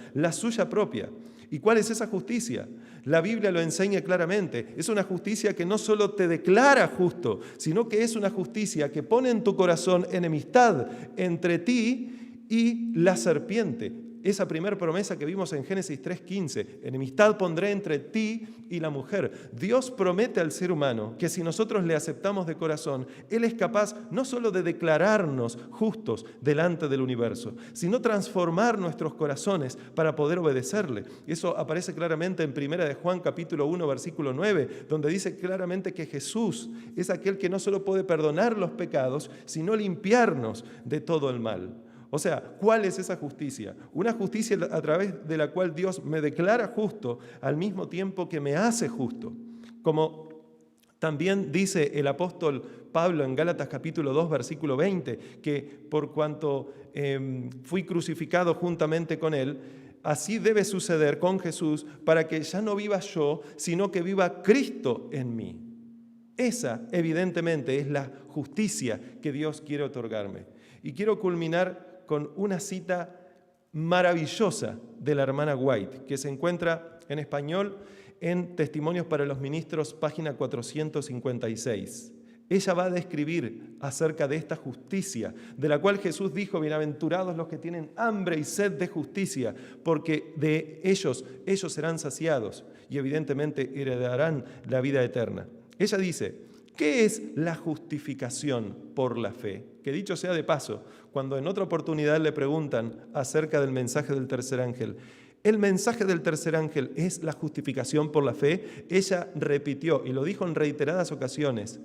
propia. ¿Y cuál es esa justicia? La Biblia lo enseña claramente. Es una justicia que no solo te declara justo, sino que es una justicia que pone en tu corazón enemistad entre ti y la serpiente. Esa primera promesa que vimos en Génesis 3:15, enemistad pondré entre ti y la mujer. Dios promete al ser humano que si nosotros le aceptamos de corazón, Él es capaz no solo de declararnos justos delante del universo, sino transformar nuestros corazones para poder obedecerle. Eso aparece claramente en 1 de Juan capítulo 1, versículo 9, donde dice claramente que Jesús es aquel que no solo puede perdonar los pecados, sino limpiarnos de todo el mal. O sea, ¿cuál es esa justicia? Una justicia a través de la cual Dios me declara justo al mismo tiempo que me hace justo. Como también dice el apóstol Pablo en Gálatas capítulo 2, versículo 20, que por cuanto fui crucificado juntamente con Él, así debe suceder con Jesús para que ya no viva yo, sino que viva Cristo en mí. Esa, evidentemente, es la justicia que Dios quiere otorgarme. Y quiero culminar con una cita maravillosa de la hermana White, que se encuentra en español en Testimonios para los Ministros, página 456. Ella va a describir acerca de esta justicia, de la cual Jesús dijo, bienaventurados los que tienen hambre y sed de justicia, porque de ellos serán saciados y evidentemente heredarán la vida eterna. Ella dice, ¿qué es la justificación por la fe? Que dicho sea de paso, cuando en otra oportunidad le preguntan acerca del mensaje del tercer ángel, ¿el mensaje del tercer ángel es la justificación por la fe? Ella repitió, y lo dijo en reiteradas ocasiones,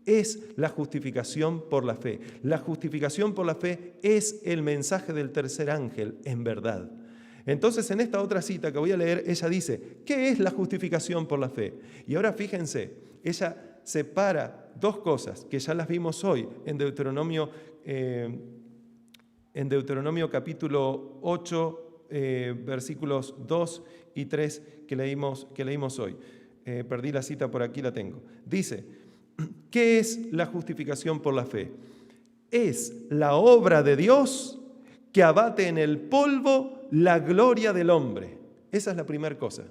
es la justificación por la fe. La justificación por la fe es el mensaje del tercer ángel, en verdad. Entonces, en esta otra cita que voy a leer, ella dice, ¿qué es la justificación por la fe? Y ahora fíjense, ella separa dos cosas que ya las vimos hoy en Deuteronomio capítulo 8, versículos 2 y 3 que leímos hoy. Perdí la cita, por aquí la tengo. Dice, ¿qué es la justificación por la fe? Es la obra de Dios que abate en el polvo la gloria del hombre. Esa es la primera cosa.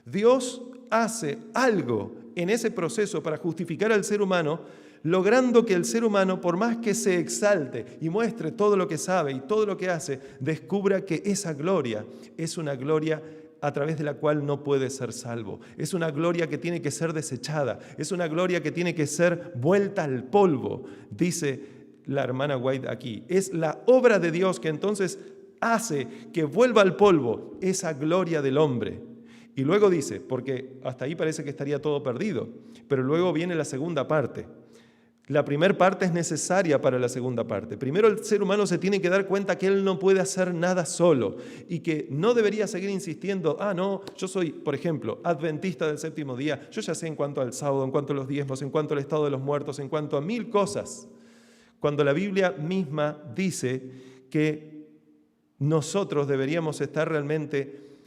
Dios hace algo en ese proceso para justificar al ser humano, logrando que el ser humano, por más que se exalte y muestre todo lo que sabe y todo lo que hace, descubra que esa gloria es una gloria a través de la cual no puede ser salvo. Es una gloria que tiene que ser desechada, es una gloria que tiene que ser vuelta al polvo, dice la hermana White aquí. Es la obra de Dios que entonces hace que vuelva al polvo esa gloria del hombre. Y luego dice, porque hasta ahí parece que estaría todo perdido, pero luego viene la segunda parte. La primera parte es necesaria para la segunda parte. Primero el ser humano se tiene que dar cuenta que él no puede hacer nada solo y que no debería seguir insistiendo, no, yo soy, por ejemplo, adventista del séptimo día, yo ya sé en cuanto al sábado, en cuanto a los diezmos, en cuanto al estado de los muertos, en cuanto a 1000 cosas. Cuando la Biblia misma dice que nosotros deberíamos estar realmente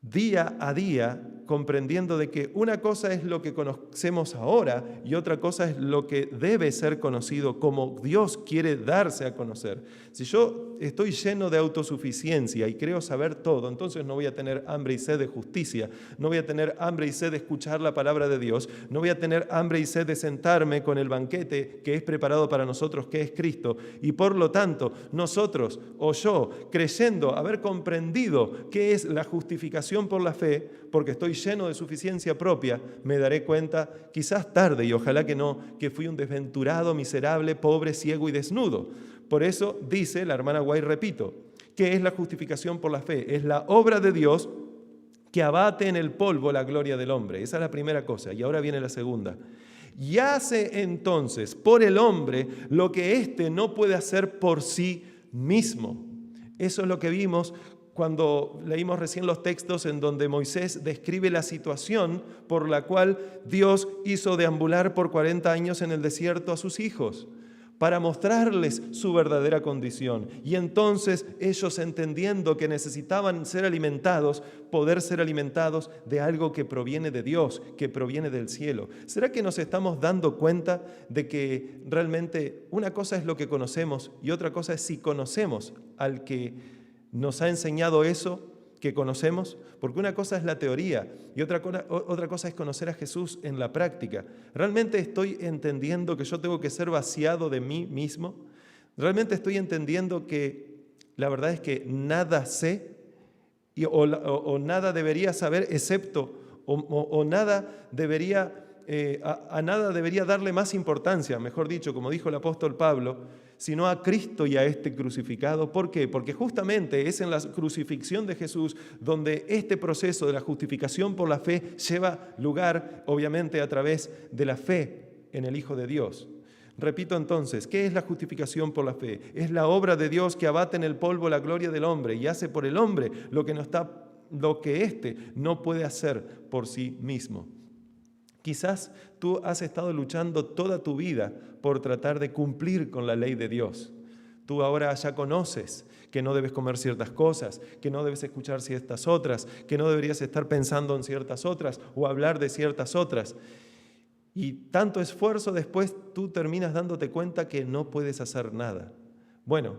día a día comprendiendo de que una cosa es lo que conocemos ahora y otra cosa es lo que debe ser conocido como Dios quiere darse a conocer. Si yo estoy lleno de autosuficiencia y creo saber todo, entonces no voy a tener hambre y sed de justicia, no voy a tener hambre y sed de escuchar la palabra de Dios, no voy a tener hambre y sed de sentarme con el banquete que es preparado para nosotros, que es Cristo. Y por lo tanto, nosotros o yo, creyendo haber comprendido qué es la justificación por la fe, porque estoy lleno de suficiencia propia, me daré cuenta, quizás tarde y ojalá que no, que fui un desventurado, miserable, pobre, ciego y desnudo. Por eso dice la hermana White, repito, ¿qué es la justificación por la fe? Es la obra de Dios que abate en el polvo la gloria del hombre. Esa es la primera cosa. Y ahora viene la segunda. Y hace entonces por el hombre lo que éste no puede hacer por sí mismo. Eso es lo que vimos cuando leímos recién los textos en donde Moisés describe la situación por la cual Dios hizo deambular por 40 años en el desierto a sus hijos, para mostrarles su verdadera condición. Y entonces ellos, entendiendo que necesitaban ser alimentados, poder ser alimentados de algo que proviene de Dios, que proviene del cielo. ¿Será que nos estamos dando cuenta de que realmente una cosa es lo que conocemos y otra cosa es si conocemos al que nos ha enseñado eso que conocemos? Porque una cosa es la teoría y otra cosa es conocer a Jesús en la práctica. ¿Realmente estoy entendiendo que yo tengo que ser vaciado de mí mismo? ¿Realmente estoy entendiendo que la verdad es que nada sé o nada debería saber excepto o nada debería, a nada debería darle más importancia, mejor dicho, como dijo el apóstol Pablo, sino a Cristo y a este crucificado? ¿Por qué? Porque justamente es en la crucifixión de Jesús donde este proceso de la justificación por la fe lleva lugar, obviamente, a través de la fe en el Hijo de Dios. Repito entonces, ¿qué es la justificación por la fe? Es la obra de Dios que abate en el polvo la gloria del hombre y hace por el hombre lo que éste no puede hacer por sí mismo. Quizás tú has estado luchando toda tu vida por tratar de cumplir con la ley de Dios. Tú ahora ya conoces que no debes comer ciertas cosas, que no debes escuchar ciertas otras, que no deberías estar pensando en ciertas otras o hablar de ciertas otras. Y tanto esfuerzo después tú terminas dándote cuenta que no puedes hacer nada. Bueno,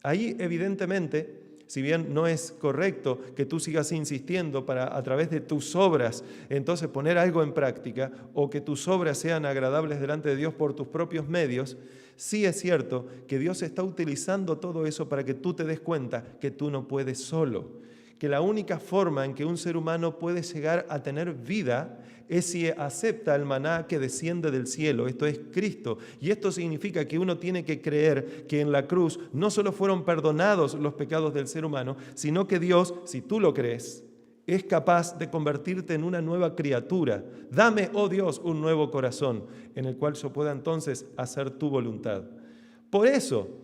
ahí evidentemente, si bien no es correcto que tú sigas insistiendo para a través de tus obras entonces poner algo en práctica o que tus obras sean agradables delante de Dios por tus propios medios, sí es cierto que Dios está utilizando todo eso para que tú te des cuenta que tú no puedes solo, que la única forma en que un ser humano puede llegar a tener vida es si acepta el maná que desciende del cielo, esto es Cristo. Y esto significa que uno tiene que creer que en la cruz no solo fueron perdonados los pecados del ser humano, sino que Dios, si tú lo crees, es capaz de convertirte en una nueva criatura. Dame, oh Dios, un nuevo corazón en el cual yo pueda entonces hacer tu voluntad. Por eso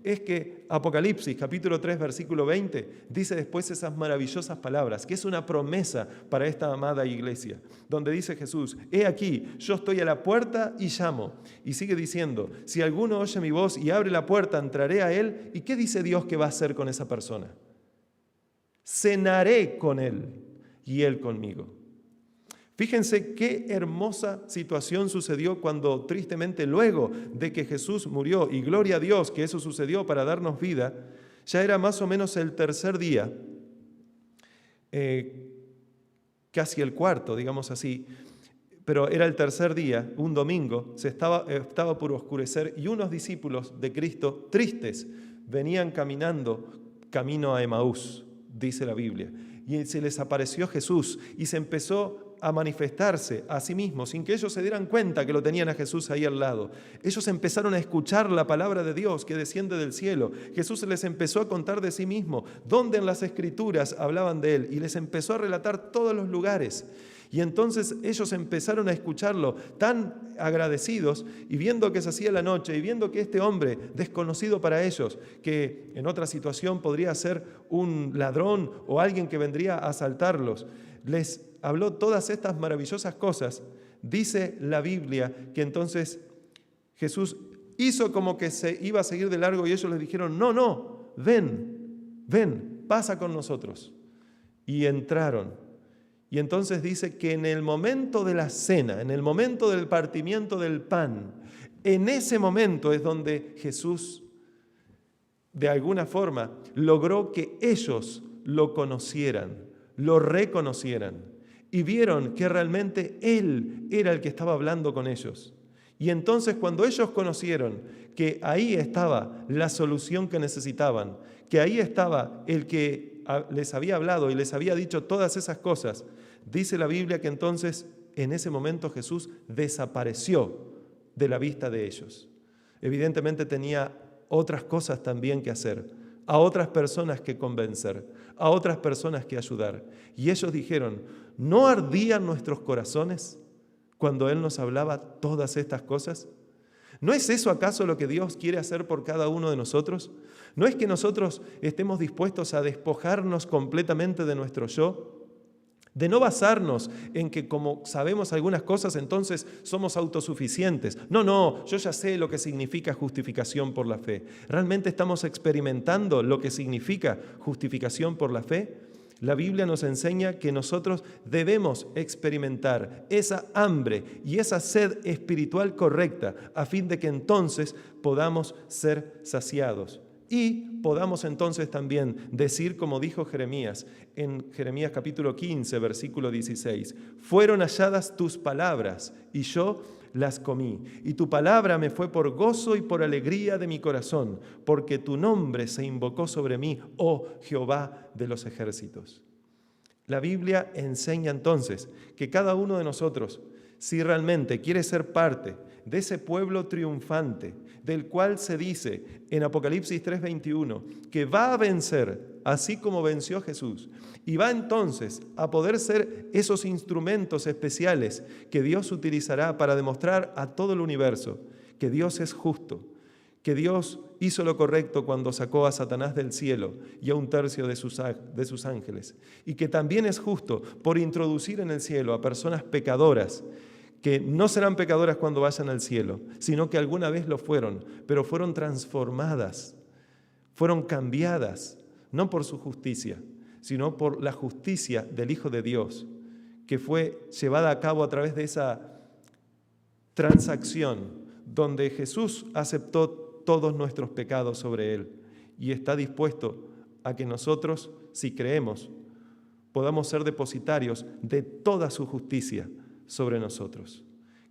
es que Apocalipsis capítulo 3 versículo 20 dice después esas maravillosas palabras, que es una promesa para esta amada iglesia, donde dice Jesús: he aquí, yo estoy a la puerta y llamo. Y sigue diciendo: si alguno oye mi voz y abre la puerta, entraré a él. ¿Y qué dice Dios que va a hacer con esa persona? Cenaré con él y él conmigo. Fíjense qué hermosa situación sucedió cuando tristemente luego de que Jesús murió, y gloria a Dios que eso sucedió para darnos vida, ya era más o menos el tercer día, casi el cuarto, digamos así, pero era el tercer día, un domingo, estaba por oscurecer y unos discípulos de Cristo, tristes, venían camino a Emaús, dice la Biblia, y se les apareció Jesús y se empezó a manifestarse a sí mismo, sin que ellos se dieran cuenta que lo tenían a Jesús ahí al lado. Ellos empezaron a escuchar la palabra de Dios que desciende del cielo. Jesús les empezó a contar de sí mismo, dónde en las Escrituras hablaban de Él, y les empezó a relatar todos los lugares. Y entonces ellos empezaron a escucharlo tan agradecidos, y viendo que se hacía la noche, y viendo que este hombre desconocido para ellos, que en otra situación podría ser un ladrón o alguien que vendría a asaltarlos, les habló todas estas maravillosas cosas. Dice la Biblia que entonces Jesús hizo como que se iba a seguir de largo y ellos les dijeron, no, ven, pasa con nosotros. Y entraron. Y entonces dice que en el momento de la cena, en el momento del partimiento del pan, en ese momento es donde Jesús, de alguna forma, logró que ellos lo conocieran, lo reconocieran y vieron que realmente Él era el que estaba hablando con ellos. Y entonces cuando ellos conocieron que ahí estaba la solución que necesitaban, que ahí estaba el que les había hablado y les había dicho todas esas cosas, dice la Biblia que entonces en ese momento Jesús desapareció de la vista de ellos. Evidentemente tenía otras cosas también que hacer, a otras personas que convencer, a otras personas que ayudar. Y ellos dijeron, ¿no ardían nuestros corazones cuando Él nos hablaba todas estas cosas? ¿No es eso acaso lo que Dios quiere hacer por cada uno de nosotros? ¿No es que nosotros estemos dispuestos a despojarnos completamente de nuestro yo? De no basarnos en que como sabemos algunas cosas, entonces somos autosuficientes. No, yo ya sé lo que significa justificación por la fe. ¿Realmente estamos experimentando lo que significa justificación por la fe? La Biblia nos enseña que nosotros debemos experimentar esa hambre y esa sed espiritual correcta a fin de que entonces podamos ser saciados. Y podamos entonces también decir, como dijo Jeremías, en Jeremías capítulo 15, versículo 16, fueron halladas tus palabras y yo las comí, y tu palabra me fue por gozo y por alegría de mi corazón, porque tu nombre se invocó sobre mí, oh Jehová de los ejércitos. La Biblia enseña entonces que cada uno de nosotros, si realmente quiere ser parte de ese pueblo triunfante, del cual se dice en Apocalipsis 3:21, que va a vencer, así como venció Jesús, y va entonces a poder ser esos instrumentos especiales que Dios utilizará para demostrar a todo el universo que Dios es justo, que Dios hizo lo correcto cuando sacó a Satanás del cielo y a un tercio de sus ángeles, y que también es justo por introducir en el cielo a personas pecadoras, que no serán pecadoras cuando vayan al cielo, sino que alguna vez lo fueron, pero fueron transformadas, fueron cambiadas, no por su justicia, sino por la justicia del Hijo de Dios, que fue llevada a cabo a través de esa transacción, donde Jesús aceptó todos nuestros pecados sobre Él y está dispuesto a que nosotros, si creemos, podamos ser depositarios de toda su justicia sobre nosotros.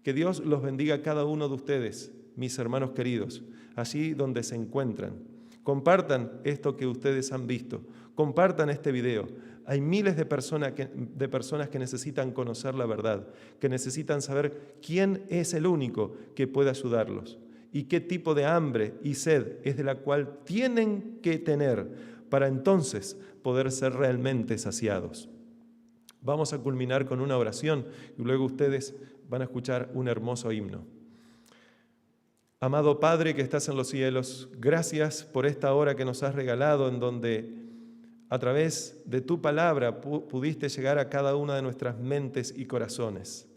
Que Dios los bendiga a cada uno de ustedes, mis hermanos queridos, allí donde se encuentran. Compartan esto que ustedes han visto, compartan este video. Hay miles de personas que necesitan conocer la verdad, que necesitan saber quién es el único que puede ayudarlos y qué tipo de hambre y sed es de la cual tienen que tener para entonces poder ser realmente saciados. Vamos a culminar con una oración y luego ustedes van a escuchar un hermoso himno. Amado Padre que estás en los cielos, gracias por esta hora que nos has regalado en donde a través de tu palabra pudiste llegar a cada una de nuestras mentes y corazones.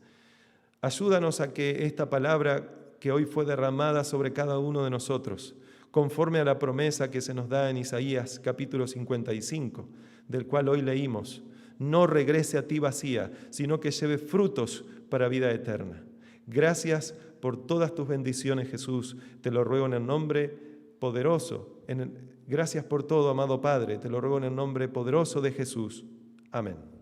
Ayúdanos a que esta palabra que hoy fue derramada sobre cada uno de nosotros, conforme a la promesa que se nos da en Isaías capítulo 55, del cual hoy leímos, no regrese a ti vacía, sino que lleve frutos para vida eterna. Gracias por todas tus bendiciones, Jesús. Te lo ruego en el nombre poderoso. Gracias por todo, amado Padre. Te lo ruego en el nombre poderoso de Jesús. Amén.